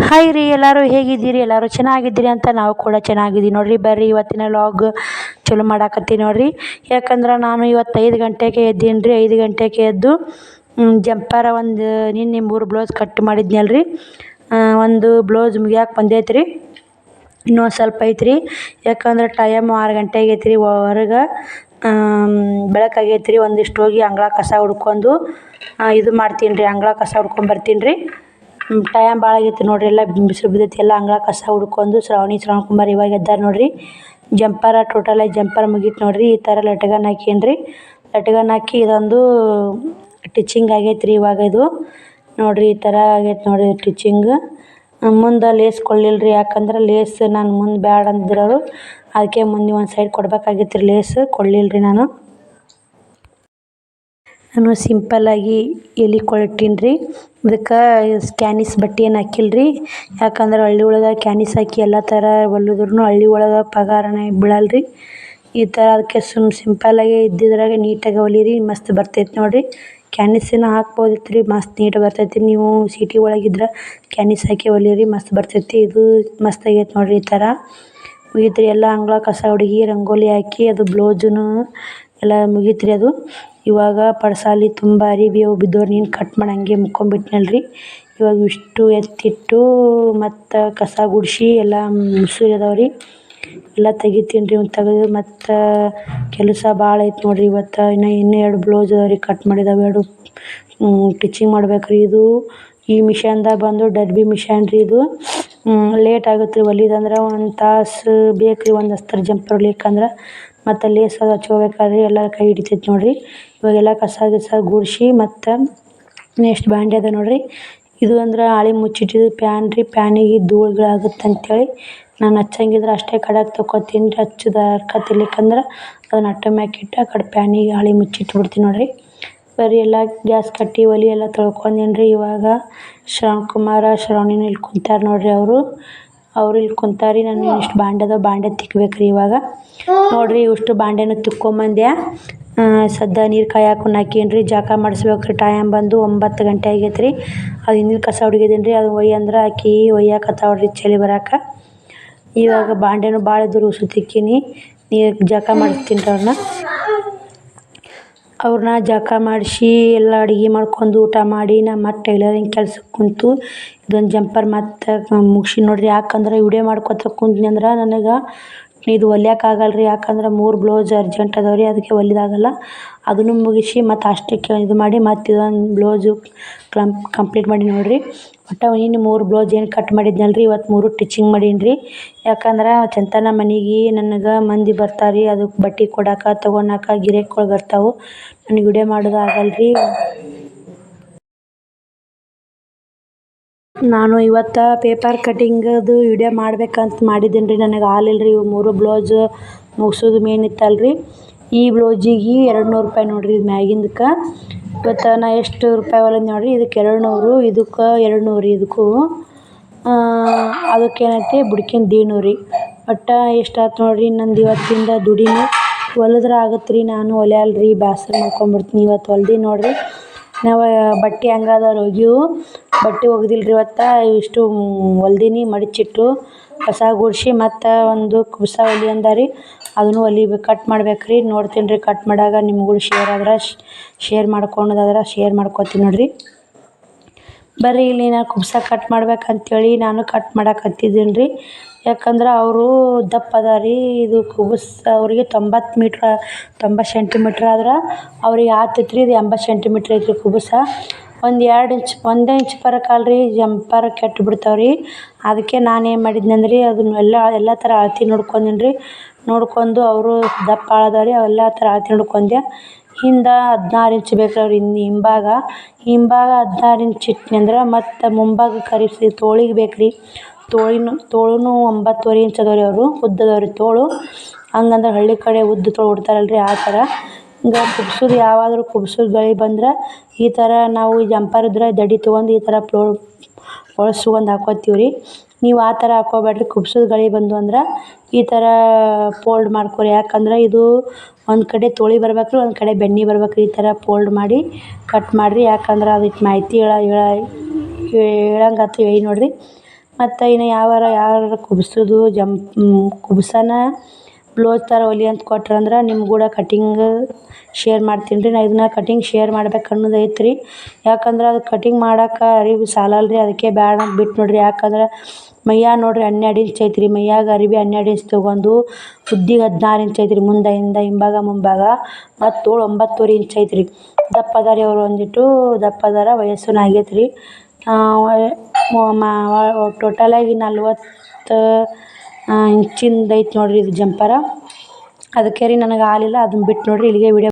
Hi ರೀ, ಎಲ್ಲರೂ ಹೇಗಿದ್ದೀರಿ? ಎಲ್ಲರೂ ಚೆನ್ನಾಗಿದ್ದೀರಿ ಅಂತ ನಾವು ಕೂಡ ಚೆನ್ನಾಗಿದ್ದೀವಿ ನೋಡ್ರಿ. ಬರ್ರಿ ಇವತ್ತಿನ ಲಾಗ್ ಚಲೋ ಮಾಡಾಕತ್ತೀನಿ ನೋಡ್ರಿ. ಯಾಕಂದ್ರೆ ನಾನು ಇವತ್ತು 5 ಗಂಟೆಗೆ ಎದ್ದೀನಿ ರೀ. 5 ಗಂಟೆಗೆ ಎದ್ದು ಜಂಪರ ಒಂದು ನಿನ್ನೆ 3 ಬ್ಲೌಸ್ ಕಟ್ ಮಾಡಿದ್ನಲ್ರಿ. ಒಂದು ಬ್ಲೌಸ್ ಮುಗಿಯಾಕೆ ಬಂದೈತೆ ರೀ. ಇನ್ನೊಂದು ಸ್ವಲ್ಪ ಐತ್ರಿ. ಯಾಕಂದ್ರೆ ಟೈಮ್ 6 ಗಂಟೆಗೆ ಐತ್ರಿ. ಹೊರಗೆ ಬೆಳಕಾಗೈತೆ ರೀ. ಒಂದಿಷ್ಟು ಹೋಗಿ ಅಂಗಳ ಕಸ ಹುಡ್ಕೊಂಡು ಇದು ಮಾಡ್ತೀನಿ ರೀ. ಅಂಗಳ ಕಸ ಹುಡ್ಕೊಂಡು ಬರ್ತೀನಿ ರೀ. ಟೈಮ್ ಭಾಳ ಆಗೈತಿ ನೋಡ್ರಿ. ಎಲ್ಲ ಬಿಸಿಲು ಬಿದ್ದೈತಿ. ಎಲ್ಲ ಅಂಗಳ ಕಸ ಹುಡ್ಕೊಂಡು ಶ್ರಾವಣ ಕುಮಾರ್ ಇವಾಗ ಎದ್ದಾರೆ ನೋಡ್ರಿ. ಜಂಪರ ಟೋಟಲಾಗಿ ಜಂಪರ್ ಮುಗೀತು ನೋಡ್ರಿ. ಈ ಥರ ಲಟ್ಗನ್ ಹಾಕೀನಿ ರೀ. ಲಟ್ಗನ್ ಹಾಕಿ ಇದೊಂದು ಟಿಚಿಂಗ್ ಆಗೈತೆ ರೀ. ಇವಾಗ ಇದು ನೋಡ್ರಿ ಈ ಥರ ಆಗೈತೆ ನೋಡ್ರಿ ಟಿಚಿಂಗ್. ಮುಂದೆ ಲೇಸ್ ಕೊಡಲಿಲ್ಲ ರೀ. ಯಾಕಂದ್ರೆ ಲೇಸ್ ನಾನು ಮುಂದೆ ಬ್ಯಾಡ ಅಂದಿದ್ರು. ಅದಕ್ಕೆ ಮುಂದೆ ಒಂದು ಸೈಡ್ ಕೊಡ್ಬೇಕಾಗಿತ್ತು ರೀ. ಲೇಸ್ ಕೊಡಲಿಲ್ಲ ರೀ. ನಾನು ಸಿಂಪಲ್ಲಾಗಿ ಎಲೆ ಕೊಳಟೀನಿ ರೀ. ಇದಕ್ಕೆ ಕ್ಯಾನಿಸ್ ಬಟ್ಟೆ ಏನು ಹಾಕಿಲ್ಲ ರೀ. ಯಾಕಂದ್ರೆ ಹಳ್ಳಿ ಒಳಗೆ ಕ್ಯಾನಿಸ್ ಹಾಕಿ ಎಲ್ಲ ಥರ ಹೊಲಿದ್ರೂ ಹಳ್ಳಿ ಒಳಗೆ ಪಗಾರನೇ ಬೀಳಲ್ಲ ರೀ. ಈ ಥರ ಅದಕ್ಕೆ ಸಿಂಪಲ್ಲಾಗಿ ಇದ್ದಿದ್ರಾಗೆ ನೀಟಾಗಿ ಹೊಲೀರಿ, ಮಸ್ತ್ ಬರ್ತೈತೆ ನೋಡಿರಿ. ಕ್ಯಾನಿಸನ್ನು ಹಾಕ್ಬೋದಿತ್ತು ರೀ, ಮಸ್ತ್ ನೀಟಾಗಿ ಬರ್ತೈತಿ. ನೀವು ಸಿಟಿ ಒಳಗಿದ್ರೆ ಕ್ಯಾನಿಸ್ ಹಾಕಿ ಹೊಲೀರಿ, ಮಸ್ತ್ ಬರ್ತೈತಿ. ಇದು ಮಸ್ತ್ ಆಗೈತೆ ನೋಡಿರಿ. ಈ ಥರ ಮುಗೀತು ರೀ. ಎಲ್ಲ ಅಂಗಳ ಕಸ ಹುಡುಗಿ ರಂಗೋಲಿ ಹಾಕಿ ಅದು ಬ್ಲೌಸನ್ನು ಎಲ್ಲ ಮುಗೀತು ರೀ. ಅದು ಇವಾಗ ಪಡ್ಸಾಲಿ ತುಂಬ ಅರಿವಿ ಅವು ಬಿದ್ದೋರು ನೀನು ಕಟ್ ಮಾಡಿ ಹಂಗೆ ಮುಕ್ಕೊಂಬಿಟ್ನಲ್ರಿ. ಇವಾಗ ಇಷ್ಟು ಎತ್ತಿಟ್ಟು ಮತ್ತು ಕಸ ಗುಡಿಸಿ ಎಲ್ಲ ಮುಸುರಿ ಅದಾವೆ ರೀ. ಎಲ್ಲ ತೆಗಿತೀನಿ ರೀ. ಒಂದು ತೆಗೆದು ಮತ್ತು ಕೆಲಸ ಭಾಳ ಐತೆ ನೋಡಿರಿ. ಇವತ್ತು ಇನ್ನೂ 2 ಬ್ಲೌಸ್ ಅದಾವೆ ರೀ. ಕಟ್ ಮಾಡಿದಾವೆ 2 ಟಿಚಿಂಗ್ ಮಾಡ್ಬೇಕು ರೀ. ಇದು ಈ ಮಿಷನ್ದಾಗ ಬಂದು ಡರ್ಬಿ ಮಿಷನ್ ರೀ. ಇದು ಲೇಟ್ ಆಗುತ್ತೆ ರೀ ಹೊಲಿದಂದ್ರೆ. 1 ತಾಸು ಬೇಕು ರೀ ಒಂದು ಅಸ್ತರ ಜಂಪರ್ ಹೊಲಿಯಕ್ಕಂದ್ರೆ. ಮತ್ತು ಲೇಸ್ ಅದು ಹಚ್ಕೋಬೇಕಾದ್ರೆ ಎಲ್ಲ ಕೈ ಹಿಡಿತೈತೆ ನೋಡಿರಿ. ಇವಾಗೆಲ್ಲ ಕಸ ಗಿಸ ಗುಡಿಸಿ ಮತ್ತು ನೆಕ್ಸ್ಟ್ ಬಾಂಡೆ ಅದ ನೋಡಿರಿ. ಇದು ಅಂದ್ರೆ ಹಾಳೆ ಮುಚ್ಚಿಟ್ಟಿದ್ದು ಪ್ಯಾನ್ ರೀ. ಪ್ಯಾನಿಗೆ ಧೂಳುಗಳಾಗುತ್ತೆ ಅಂಥೇಳಿ ನಾನು ಹಚ್ಚಂಗಿದ್ರೆ ಅಷ್ಟೇ ಕಡೆಗೆ ತೊಗೊತೀನಿ ರೀ. ಹಚ್ಚೋದು ಹರ್ಕತಿರ್ಲಿಕ್ಕಂದ್ರೆ ಅದನ್ನು ಅಟ್ಟೆ ಮ್ಯಾಕೆ ಇಟ್ಟು ಆ ಕಡೆ ಪ್ಯಾನಿಗೆ ಹಾಳೆ ಮುಚ್ಚಿಟ್ಬಿಡ್ತೀನಿ ನೋಡಿರಿ. ಬರೀ ಎಲ್ಲ ಗ್ಯಾಸ್ ಕಟ್ಟಿ ಒಲೆ ಎಲ್ಲ ತೊಳ್ಕೊಂಡೀನಿ ರೀ. ಇವಾಗ ಶ್ರವಣಕುಮಾರ ಶ್ರಾವಣಿನೂ ಇಲ್ಲಿ ಕುಂತಾರೆ ನೋಡಿರಿ. ಅವರು ಇಲ್ಲಿ ಕುಂತಾರೆ. ನಾನು ಇಷ್ಟು ಬಾಂಡೆ ತಿಕ್ಬೇಕು ರೀ. ಇವಾಗ ನೋಡಿರಿ ಇಷ್ಟು ಬಾಂಡೆನೂ ತಿಕ್ಕೊಂಬಂದೆ. ಸದ್ಯ ನೀರು ಕಾಯಕ್ಕೆ ಹಾಕೀನಿ ರೀ. ಜಳಕ ಮಾಡಿಸ್ಬೇಕು ರೀ. ಟೈಮ್ ಬಂದು 9 ಗಂಟೆ ಆಗೈತೆ ರೀ. ಅದು ಹಿಂದಿನ ಕಸ ಹುಡುಗಿದೀನಿ ರೀ. ಅದು ಒಯ್ಯಿ ಅಂದ್ರೆ ಆಕಿ ಒಯ್ಯಾಕತ್ತಾವ್ರಿ ಚಳಿ ಬರೋಕೆ. ಇವಾಗ ಬಾಂಡೆನೂ ಭಾಳ ಇದ್ರು ಉಸು ತಿಕ್ಕೀನಿ. ನೀರು ಜಳಕ ಮಾಡಿಸ್ತೀನಿ ರೀ. ಅವ್ರನ್ನ ಜಳಕ ಮಾಡಿಸಿ ಎಲ್ಲ ಅಡುಗೆ ಮಾಡ್ಕೊಂಡು ಊಟ ಮಾಡಿ ಮತ್ತು ಟೈಲರಿಂಗ್ ಕೆಲ್ಸಕ್ಕೆ ಕುಂತು ಇದೊಂದು ಜಂಪರ್ ಮತ್ತು ಮುಗಿಸಿ ನೋಡಿರಿ. ಯಾಕಂದ್ರೆ ವಿಡಿಯೋ ಮಾಡ್ಕೊತ ಕುಂತ್ನಿ ಅಂದ್ರೆ ನನಗೆ ಇದು ಹೊಲಿಯೋಕ್ಕಾಗಲ್ಲ ರೀ. ಯಾಕಂದ್ರೆ 3 ಬ್ಲೌಸ್ ಅರ್ಜೆಂಟ್ ಅದಾವೆ ರೀ. ಅದಕ್ಕೆ ಹೊಲಿದಾಗಲ್ಲ. ಅದನ್ನು ಮುಗಿಸಿ ಮತ್ತು ಅಷ್ಟಕ್ಕೆ ಇದು ಮಾಡಿ ಮತ್ತು ಇದೊಂದು ಬ್ಲೌಸು ಕಂಪ್ಲೀಟ್ ಮಾಡಿ ನೋಡಿರಿ. ಒಟ್ಟು ಇನ್ನು 3 ಬ್ಲೌಸ್ ಏನು ಕಟ್ ಮಾಡಿದ್ನಲ್ಲ ರೀ. ಇವತ್ತು 3 ಟಿಚಿಂಗ್ ಮಾಡೀನಿ ರೀ. ಯಾಕಂದ್ರೆ ಚಂತನ ಮನೆಗೆ ನನಗೆ ಮಂದಿ ಬರ್ತಾರೆ ರೀ. ಅದಕ್ಕೆ ಬಟ್ಟೆ ಕೊಡೋಕೆ ತೊಗೊಳಕ್ಕೆ ಗಿರಾಕಿಗಳು ಬರ್ತಾವೆ. ನನಗೆ ವಿಡಿಯೋ ಮಾಡೋದು ಆಗಲ್ಲ ರೀ. ನಾನು ಇವತ್ತು ಪೇಪರ್ ಕಟಿಂಗದು ವಿಡಿಯೋ ಮಾಡ್ಬೇಕಂತ ಮಾಡಿದ್ದೀನಿ ರೀ. ನನಗೆ ಆಗಲಿಲ್ಲ ರೀ. ಇವು 3 ಬ್ಲೌಸ್ ಮುಗ್ಸೋದು ಮೇನ್ ಇತ್ತಲ್ಲ ರೀ. ಈ ಬ್ಲೌಸಿಗೆ 200 ರೂಪಾಯಿ ನೋಡಿರಿ. ಇದು ಮ್ಯಾಗಿಂದಕ್ಕೆ ಇವತ್ತು ನಾ ಎಷ್ಟು ರೂಪಾಯಿ ಹೊಲಿದ್ ನೋಡಿರಿ. ಇದಕ್ಕೆ 200, ಇದಕ್ಕೆ 200 ರೀ. ಇದಕ್ಕೂ ಅದಕ್ಕೇನೈತಿ ಬುಡ್ಕಿನ 150 ರೀ. ಒಟ್ಟು ಎಷ್ಟಾಯ್ತು ನೋಡಿರಿ. ನಂದು ಇವತ್ತಿಂದ ದುಡಿಮೆ ಹೊಲಿದ್ರೆ ಆಗುತ್ತೆ ರೀ. ನಾನು ಹೊಲಿಯಲ್ಲ ರೀ. ಬೇಸರ ಮಾಡ್ಕೊಂಬಿಡ್ತೀನಿ. ಇವತ್ತು ಹೊಲ್ದೀನಿ ನೋಡಿರಿ. ನಾವು ಬಟ್ಟೆ ಹೆಂಗದಾವ ಒಗಿವು ಬಟ್ಟೆ ಒಗ್ದಿಲ್ಲ ರೀ. ಇವತ್ತು ಇಷ್ಟು ಹೊಲ್ದೀನಿ ಮಡಿಚಿಟ್ಟು ಕಸ ಗುಡಿಸಿ ಮತ್ತು ಒಂದು ಕುಬ್ಸ ಹೊಲಿ ಅಂದಾರಿ. ಅದನ್ನು ಹೊಲಿಬೇಕು, ಕಟ್ ಮಾಡ್ಬೇಕು ರೀ. ನೋಡ್ತೀನಿ ರೀ ಕಟ್ ಮಾಡಾಗ ನಿಮ್ಗೂ ಶೇರ್ ಮಾಡ್ಕೊಳೋದಾದ್ರೆ ಶೇರ್ ಮಾಡ್ಕೊತೀನಿ ನೋಡಿರಿ. ಬರ್ರಿ ಇಲ್ಲಿ ನಾನು ಕುಬ್ಸ ಕಟ್ ಮಾಡ್ಬೇಕಂತೇಳಿ ನಾನು ಕಟ್ ಮಾಡಕತ್ತಿದ್ದೀನಿ ರೀ. ಯಾಕಂದ್ರೆ ಅವರು ದಪ್ಪ ಅದ ರೀ. ಇದು ಕುಬುಸ ಅವ್ರಿಗೆ 90 ಸೆಂಟಿಮೀಟ್ರ್ ಆದ್ರೆ ಅವ್ರಿಗೆ ಆಗ್ತೈತೆ ರೀ. ಇದು 80 ಸೆಂಟಿಮೀಟ್ರ್ ಐತ್ರಿ ಕುಬುಸ. ಒಂದು 2 ಇಂಚ್ 1 ಇಂಚ್ ಬರೋಕ್ಕಲ್ಲ ರೀ. ಜಂಪರ್ ಕೆಟ್ಟು ಬಿಡ್ತಾವೆ ರೀ. ಅದಕ್ಕೆ ನಾನು ಏನು ಮಾಡಿದ್ನಿ ಅಂದ್ರೆ ಅದನ್ನು ಎಲ್ಲ ಥರ ಅಳತೆ ನೋಡ್ಕೊಂಡೀನಿ ರೀ. ನೋಡ್ಕೊಂಡು ಅವರು ದಪ್ಪ ಅದಾವೆ ರೀ. ಅವೆಲ್ಲ ಥರ ಅಳತೆ ನೋಡ್ಕೊಂಡೆ. ಹಿಂದೆ 16 ಇಂಚ್ ಬೇಕು ಅವ್ರು ಹಿಂಭಾಗ 16 ಇಂಚ್ ಇಟ್ನಿ ಅಂದ್ರೆ ಮತ್ತು ಮುಂಭಾಗ ಕರಿಸಿ ತೋಳಿಗೆ ಬೇಕು ರೀ. ತೋಳುನು 9.5 ಇಂಚ್ ಅದಾವೆ ರೀ. ಅವರು ಉದ್ದ ಅದಾವೆ ರೀ ತೋಳು. ಹಂಗಂದ್ರೆ ಹಳ್ಳಿ ಕಡೆ ಉದ್ದ ತೋಳು ಉಡ್ತಾರಲ್ಲ ರೀ ಆ ಥರ. ಹಿಂಗೆ ಕುಬ್ಸೋದು ಯಾವಾದರೂ ಕುಬ್ಸೋದು ಗಳಿ ಬಂದ್ರೆ ಈ ಥರ ನಾವು ಜಂಪರ್ ಇದ್ರೆ ದಡಿ ತೊಗೊಂಡು ಈ ಥರ ಹೊಳ್ಸ್ಕೊಂಡು ಹಾಕ್ಕೋತೀವಿ ರೀ. ನೀವು ಆ ಥರ ಹಾಕ್ಕೋಬೇಡ್ರಿ. ಕುಬ್ಸೋದು ಗಳಿ ಬಂದು ಅಂದ್ರೆ ಈ ಥರ ಫೋಲ್ಡ್ ಮಾಡ್ಕೊರಿ. ಯಾಕಂದ್ರೆ ಇದು ಒಂದು ಕಡೆ ತೋಳಿ ಬರ್ಬೇಕು ರೀ, ಒಂದು ಕಡೆ ಬೆನ್ನಿ ಬರ್ಬೇಕು ರೀ. ಈ ಥರ ಫೋಲ್ಡ್ ಮಾಡಿ ಕಟ್ ಮಾಡಿರಿ. ಯಾಕಂದ್ರೆ ಅದಕ್ಕೆ ಮಾಹಿತಿ ಹೇಳಂಗಾತು ಹೇಳಿ ನೋಡಿರಿ. ಮತ್ತು ಇನ್ನು ಯಾರು ಕುಬ್ಸೋದು ಕುಬ್ಸನ ಬ್ಲೌಸ್ ಥರ ಹೊಲಿ ಅಂತ ಕೊಟ್ರಂದ್ರೆ ನಿಮ್ಮ ಕೂಡ ಕಟಿಂಗ್ ಶೇರ್ ಮಾಡ್ತೀನಿ ರೀ. ನಾನು ಇದನ್ನ ಕಟಿಂಗ್ ಶೇರ್ ಮಾಡ್ಬೇಕು ಅನ್ನೋದು ಐತೆ ರೀ. ಯಾಕಂದ್ರೆ ಅದು ಕಟಿಂಗ್ ಮಾಡೋಕೆ ಅರಿವೆ ಸಾಲಲ್ಲ ರೀ, ಅದಕ್ಕೆ ಬೇಡ ಅಂತ ಬಿಟ್ಟು ನೋಡಿರಿ. ಯಾಕಂದ್ರೆ ಮೈಯಾಗ ನೋಡಿರಿ 12 ಇಂಚ್ ಐತೆ ರೀ, ಮೈಯಾಗ ಅರಿವೆ 12 ಇಂಚ್ ತೊಗೊಂಡು ಉದ್ದಿಗೆ 16 ಇಂಚ್ ಐತೆ ರೀ, ಹಿಂಭಾಗ ಮುಂಭಾಗ ಮತ್ತು 9.5 ಇಂಚ್ ಐತೆ ರೀ. ದಪ್ಪ ಅದಾರ ರೀ, ಅವ್ರು ಒಂದಿಟ್ಟು ದಪ್ಪ ಅದಾರ, ವಯಸ್ಸು ಆಗೈತೆ ರೀ. ಟೋಟಲಾಗಿ 40 ಇಂಚಿಂದು ಐತೆ ನೋಡಿರಿ ಇದು ಜಂಪರ. ಅದಕ್ಕೆ ರೀ ನನಗೆ ಆಗಲಿಲ್ಲ, ಅದನ್ನ ಬಿಟ್ಟು ನೋಡಿರಿ. ಇಲ್ಲಿಗೆ ವಿಡಿಯೋ